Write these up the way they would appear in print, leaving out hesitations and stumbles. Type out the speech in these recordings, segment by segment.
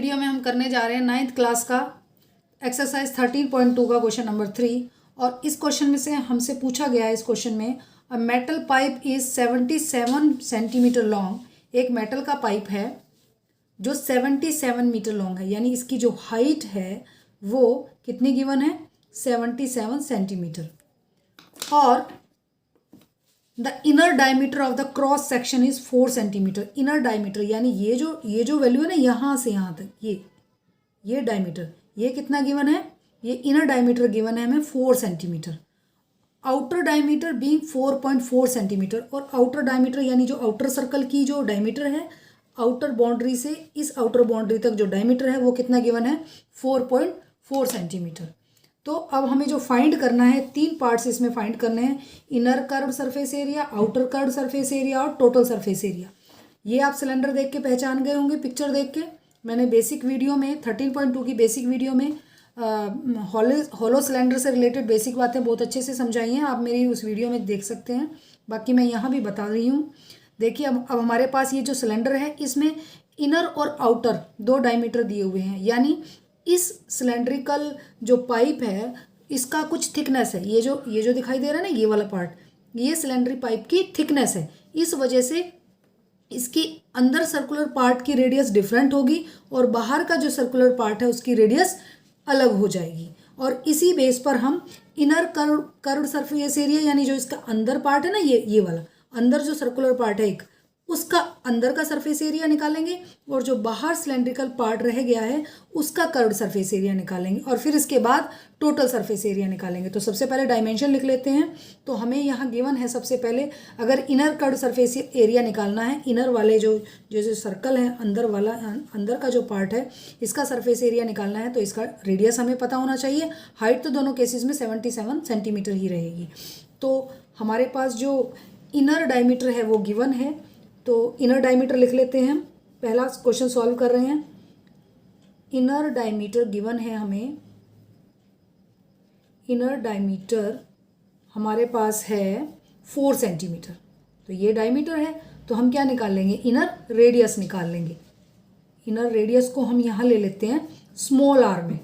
Video में हम करने जा रहे हैं 9th क्लास का एक्सरसाइज 13.2 का क्वेश्चन नंबर 3। और इस क्वेश्चन में से हमसे पूछा गया है, इस क्वेश्चन में a metal pipe is 77 centimetre long. एक मेटल का पाइप है जो 77 मीटर लॉन्ग है, यानी इसकी जो हाइट है वो कितनी गिवन है, 77 सेंटीमीटर। और the inner diameter of the cross section is 4 centimetre. Inner diameter यानी ये जो वैल्यू है ना, यहाँ से यहाँ तक ये डायमीटर, ये कितना गिवन है, ये इनर डायमीटर गिवन है हमें 4 centimetre. Outer diameter being 4.4 centimetre. और आउटर डायमीटर यानी जो आउटर सर्कल की जो डायमीटर है, आउटर बाउंड्री से इस आउटर बाउंड्री तक जो डायमीटर है वो कितना गिवन है, 4.4 सेंटीमीटर। तो अब हमें जो फाइंड करना है, 3 पार्ट्स इसमें फाइंड करने हैं, inner curved surface area, outer curved surface area और टोटल सरफेस एरिया। ये आप सिलेंडर देख के पहचान गए होंगे, पिक्चर देख के। मैंने बेसिक वीडियो में 13.2 की बेसिक वीडियो में हॉलो सिलेंडर से रिलेटेड बेसिक बातें बहुत अच्छे से समझाई हैं, आप मेरी उस वीडियो में देख सकते हैं। बाकी मैं यहाँ भी बता रही हूँ। देखिए अब हमारे पास ये जो सिलेंडर है, इसमें इनर और आउटर 2 डायमीटर दिए हुए हैं, यानी इस सिलेंड्रिकल जो पाइप है इसका कुछ थिकनेस है। ये जो दिखाई दे रहा है ना, ये वाला पार्ट, ये सिलेंडरी पाइप की थिकनेस है। इस वजह से इसकी अंदर सर्कुलर पार्ट की रेडियस डिफरेंट होगी और बाहर का जो सर्कुलर पार्ट है उसकी रेडियस अलग हो जाएगी। और इसी बेस पर हम इनर कर्व्ड सरफेस एरिया यानी जो इसका अंदर पार्ट है ना, ये वाला अंदर जो सर्कुलर पार्ट है एक, उसका अंदर का सरफेस एरिया निकालेंगे और जो बाहर सिलेंड्रिकल पार्ट रह गया है उसका कर्व्ड सरफेस एरिया निकालेंगे और फिर इसके बाद टोटल सरफेस एरिया निकालेंगे। तो सबसे पहले डायमेंशन लिख लेते हैं। तो हमें यहाँ गिवन है, सबसे पहले अगर इनर कर्व्ड सरफेस एरिया निकालना है, इनर वाले जो सर्कल है, अंदर वाला, अंदर का जो पार्ट है, इसका सरफेस एरिया निकालना है तो इसका रेडियस हमें पता होना चाहिए। हाइट तो दोनों केसेस में 77 सेंटीमीटर ही रहेगी। तो हमारे पास जो इनर डायमीटर है वो गिवन है, तो इनर डायमीटर लिख लेते हैं। पहला क्वेश्चन सॉल्व कर रहे हैं। इनर डायमीटर गिवन है हमें, इनर डायमीटर हमारे पास है 4 सेंटीमीटर। तो ये डायमीटर है, तो हम क्या निकाल लेंगे, इनर रेडियस निकाल लेंगे। इनर रेडियस को हम यहाँ ले लेते हैं स्मॉल आर में,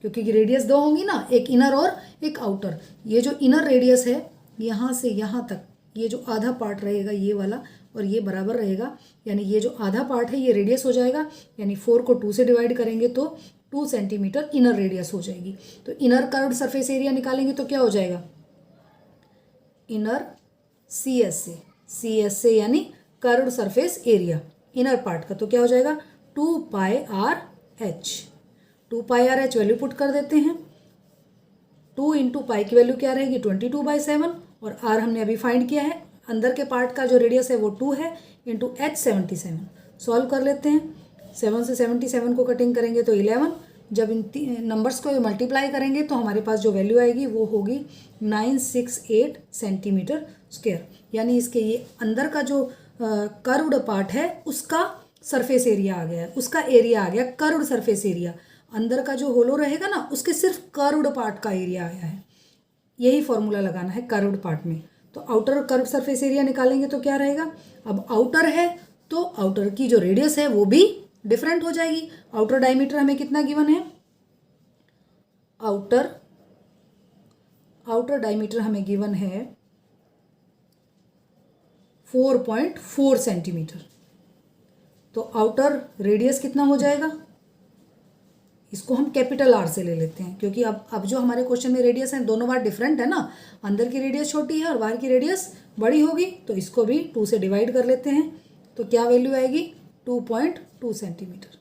क्योंकि रेडियस 2 होंगी ना, एक इनर और एक आउटर। ये जो इनर रेडियस है यहाँ से यहाँ तक, ये जो आधा पार्ट रहेगा ये वाला और ये बराबर रहेगा, यानी ये जो आधा पार्ट है ये रेडियस हो जाएगा, यानी 4 को 2 से डिवाइड करेंगे तो 2 सेंटीमीटर इनर रेडियस हो जाएगी। तो इनर कर्व्ड सरफेस एरिया निकालेंगे तो क्या हो जाएगा, इनर सी एस से यानी curved surface area inner part का, तो क्या हो जाएगा 2 पाई आर एच। 2 पाई आर एच वैल्यू पुट कर देते हैं। 2 इंटू पाई की वैल्यू क्या रहेगी, 22/7 और आर हमने अभी फाइंड किया है। अंदर के पार्ट का जो रेडियस है वो 2 है, इंटू एच 77। सॉल्व कर लेते हैं। 7 से 77 को कटिंग करेंगे तो 11। जब इन नंबर्स को मल्टीप्लाई करेंगे तो हमारे पास जो वैल्यू आएगी वो होगी 968 सेंटीमीटर स्क्वायर। यानी इसके ये अंदर का जो कर्व्ड पार्ट है उसका सरफेस एरिया आ गया है, उसका एरिया आ गया कर्व्ड सरफेस एरिया। अंदर का जो होलो रहेगा ना, उसके सिर्फ कर्व्ड पार्ट का एरिया आया है। यही फॉर्मूला लगाना है कर्व्ड पार्ट में। तो आउटर कर्व सरफेस एरिया निकालेंगे तो क्या रहेगा, अब आउटर है तो आउटर की जो रेडियस है वो भी डिफरेंट हो जाएगी। आउटर डायमीटर हमें कितना गिवन है, आउटर डायमीटर हमें गिवन है 4.4 सेंटीमीटर। तो आउटर रेडियस कितना हो जाएगा, इसको हम कैपिटल आर से ले लेते हैं, क्योंकि अब जो हमारे क्वेश्चन में रेडियस है दोनों बार डिफरेंट है ना, अंदर की रेडियस छोटी है और बाहर की रेडियस बड़ी होगी, तो इसको भी 2 से डिवाइड कर लेते हैं। तो क्या वैल्यू आएगी, 2.2 सेंटीमीटर।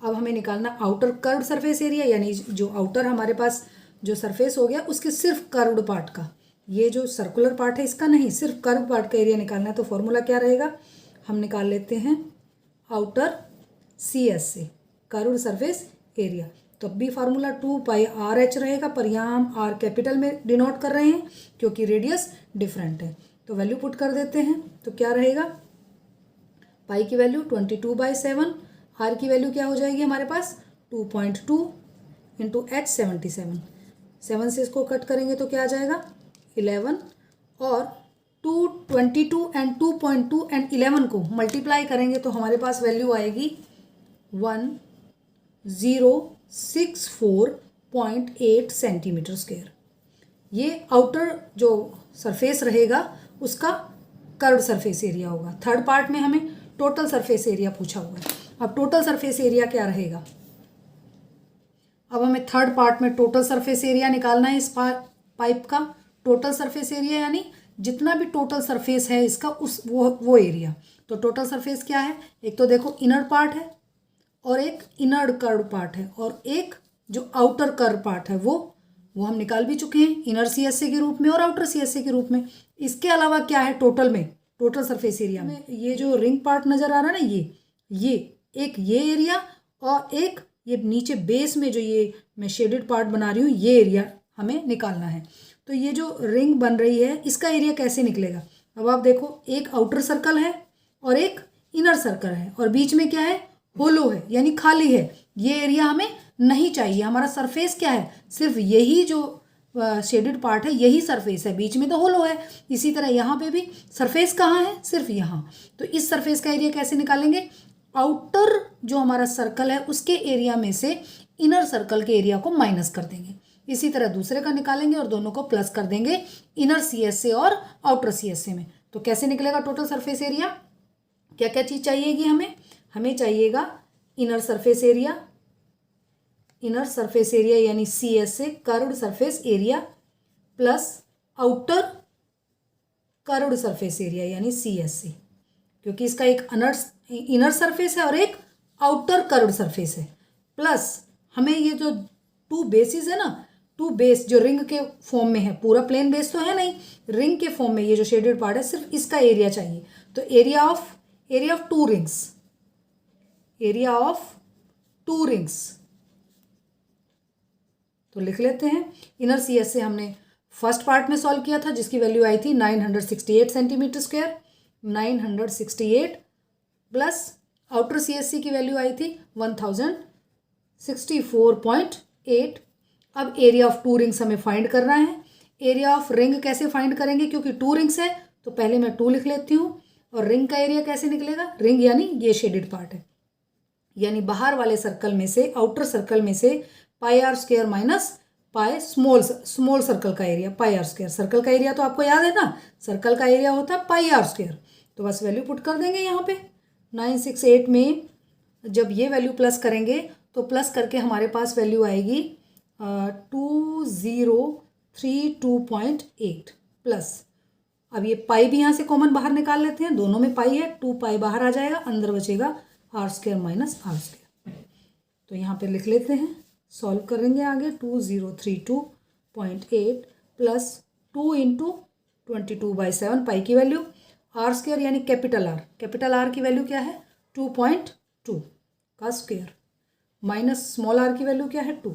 अब हमें निकालना आउटर कर्व्ड सरफेस एरिया, यानी जो आउटर हमारे पास जो सरफेस हो गया उसके सिर्फ कर्व्ड पार्ट का, ये जो सर्कुलर पार्ट है इसका नहीं, सिर्फ कर्व पार्ट का एरिया निकालना है। तो फॉर्मूला क्या रहेगा, हम निकाल लेते हैं आउटर CS से कर्व्ड सरफेस एरिया। तो अब भी फार्मूला 2 पाई आर एच रहेगा, पर यहाँ हम आर कैपिटल में डिनोट कर रहे हैं क्योंकि रेडियस डिफरेंट है। तो वैल्यू पुट कर देते हैं, तो क्या रहेगा, पाई की वैल्यू 22/7, आर की वैल्यू क्या हो जाएगी हमारे पास 2.2 इंटू एच 77। 7 से इसको कट करेंगे तो क्या आ जाएगा 11, और 22 एंड 2.2 एंड 11 को मल्टीप्लाई करेंगे तो हमारे पास वैल्यू आएगी 1 1064.8 सेंटीमीटर स्क्वायर। ये आउटर जो सरफेस रहेगा उसका कर्व्ड सरफेस एरिया होगा। थर्ड पार्ट में हमें टोटल सरफेस एरिया पूछा हुआ है। अब टोटल सरफेस एरिया क्या रहेगा, अब हमें थर्ड पार्ट में टोटल सरफेस एरिया निकालना है इस पाइप का। टोटल सरफेस एरिया यानी जितना भी टोटल सरफेस है इसका उस वो एरिया। तो टोटल सरफेस क्या है, एक तो देखो इनर पार्ट है और एक इनर कर्व पार्ट है और एक जो आउटर कर्व पार्ट है वो हम निकाल भी चुके हैं इनर सीएसए के रूप में और आउटर सीएसए के रूप में। इसके अलावा क्या है टोटल में, टोटल सरफेस एरिया में ये जो रिंग पार्ट नज़र आ रहा है ना, ये एक ये एरिया और एक ये नीचे बेस में जो ये मैं शेडेड पार्ट बना रही हूँ ये एरिया हमें निकालना है। तो ये जो रिंग बन रही है इसका एरिया कैसे निकलेगा, अब आप देखो एक आउटर सर्कल है और एक इनर सर्कल है और बीच में क्या है, होलो है यानी खाली है। ये एरिया हमें नहीं चाहिए, हमारा सरफेस क्या है, सिर्फ यही जो शेडेड पार्ट है यही सरफेस है, बीच में तो होलो है। इसी तरह यहाँ पे भी सरफेस कहाँ है, सिर्फ यहाँ। तो इस सरफेस का एरिया कैसे निकालेंगे, आउटर जो हमारा सर्कल है उसके एरिया में से इनर सर्कल के एरिया को माइनस कर देंगे। इसी तरह दूसरे का निकालेंगे और दोनों को प्लस कर देंगे इनर सीएसए और आउटर सीएसए में। तो कैसे निकलेगा टोटल सरफेस एरिया, क्या क्या चीज़ चाहिएगी हमें चाहिएगा इनर सरफेस एरिया यानी CSA curved surface area plus outer curved surface area यानी सीएसए, क्योंकि इसका एक इनर सरफेस है और एक आउटर कर्व्ड सरफेस है। प्लस हमें ये जो टू बेसिस है ना, टू बेस जो रिंग के फॉर्म में है, पूरा प्लेन बेस तो है नहीं, रिंग के फॉर्म में ये जो शेडेड पार्ट है सिर्फ इसका एरिया चाहिए। तो एरिया ऑफ टू रिंग्स तो लिख लेते हैं। इनर सीएस से हमने फर्स्ट पार्ट में सॉल्व किया था जिसकी वैल्यू आई थी 968 centimetre square, 968 plus outer CSC की वैल्यू आई थी 1064.8। अब एरिया ऑफ टू रिंग्स हमें फाइंड करना है। एरिया ऑफ रिंग कैसे फाइंड करेंगे, क्योंकि टू रिंग्स है तो पहले मैं 2 लिख लेती हूँ। और रिंग का एरिया कैसे निकलेगा, रिंग यानी ये शेडेड पार्ट है, यानी बाहर वाले सर्कल में से, आउटर सर्कल में से pi R square minus pi small circle का area, pi R square. Circle का एरिया तो आपको याद है ना, सर्कल का एरिया होता है पाई आर स्क्वायर। तो बस वैल्यू पुट कर देंगे यहाँ पे 968 में। जब ये वैल्यू प्लस करेंगे तो प्लस करके हमारे पास वैल्यू आएगी 2032.8 प्लस, अब ये पाई भी यहाँ से कॉमन बाहर निकाल लेते हैं, दोनों में पाई है, 2 पाई बाहर आ जाएगा, अंदर बचेगा R square minus R square. तो यहाँ पे लिख लेते हैं, सॉल्व करेंगे आगे 2032.8 प्लस 2 इंटू 22/7 पाई की वैल्यू, आर स्क्वायर यानी कैपिटल आर की वैल्यू क्या है 2.2 का स्क्वायर, माइनस स्मॉल आर की वैल्यू क्या है 2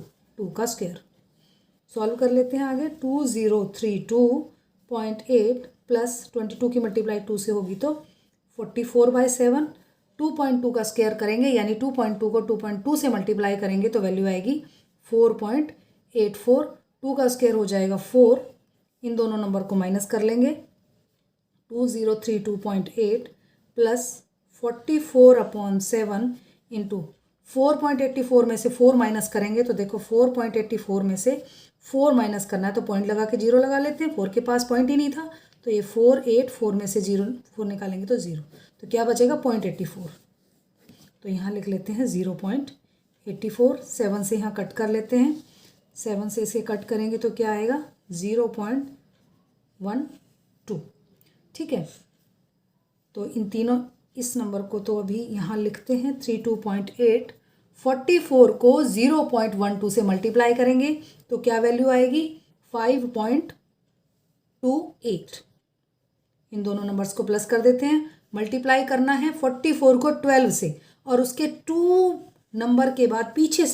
का स्क्वायर। सॉल्व कर लेते हैं आगे 2032.8 प्लस 22 की मल्टीप्लाई 2 से होगी तो 44/7, 2.2 का स्क्वायर करेंगे यानी 2.2 को 2.2 से मल्टीप्लाई करेंगे तो वैल्यू आएगी 4.84। 2 का स्क्वायर हो जाएगा 4, इन दोनों नंबर को माइनस कर लेंगे 2032.8 प्लस 44/7 इंटू 4.84 में से 4 माइनस करेंगे तो देखो 4.84 में से 4 माइनस करना है तो पॉइंट लगा के 0 लगा लेते हैं। 4 के पास पॉइंट ही नहीं था तो ये 484 में से 4 निकालेंगे तो 0, तो क्या बचेगा 0.84। तो यहाँ लिख लेते हैं 0.84। 7 से यहाँ कट कर लेते हैं, 7 से इसे कट करेंगे तो क्या आएगा 0.12। ठीक है, तो इन तीनों इस नंबर को तो अभी यहाँ लिखते हैं 32.8। 44 को 0.12 से मल्टीप्लाई करेंगे तो क्या वैल्यू आएगी 5.28। इन दोनों नंबर्स को प्लस कर देते हैं। मल्टीप्लाई करना है 44 को 12 से और उसके 2 नंबर के बाद पीछे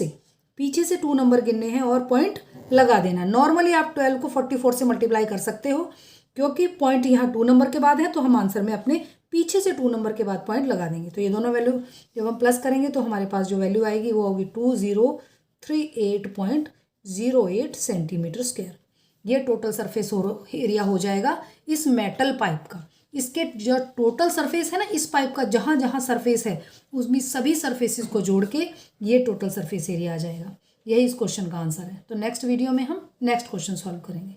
से 2 नंबर गिनने हैं और पॉइंट लगा देना। नॉर्मली आप 12 को 44 से मल्टीप्लाई कर सकते हो, क्योंकि पॉइंट यहाँ 2 नंबर के बाद है तो हम आंसर में अपने पीछे से 2 नंबर के बाद पॉइंट लगा देंगे। तो ये दोनों वैल्यू जब हम प्लस करेंगे तो हमारे पास जो वैल्यू आएगी वो होगी 2038.08 सेंटीमीटर स्क्वायर। ये टोटल सरफेस एरिया हो जाएगा इस मेटल पाइप का। इसके जो टोटल सरफेस है ना इस पाइप का, जहाँ जहाँ सरफेस है उसमें सभी सरफेसेस को जोड़ के ये टोटल सरफेस एरिया आ जाएगा। यही इस क्वेश्चन का आंसर है। तो नेक्स्ट वीडियो में हम नेक्स्ट क्वेश्चन सॉल्व करेंगे।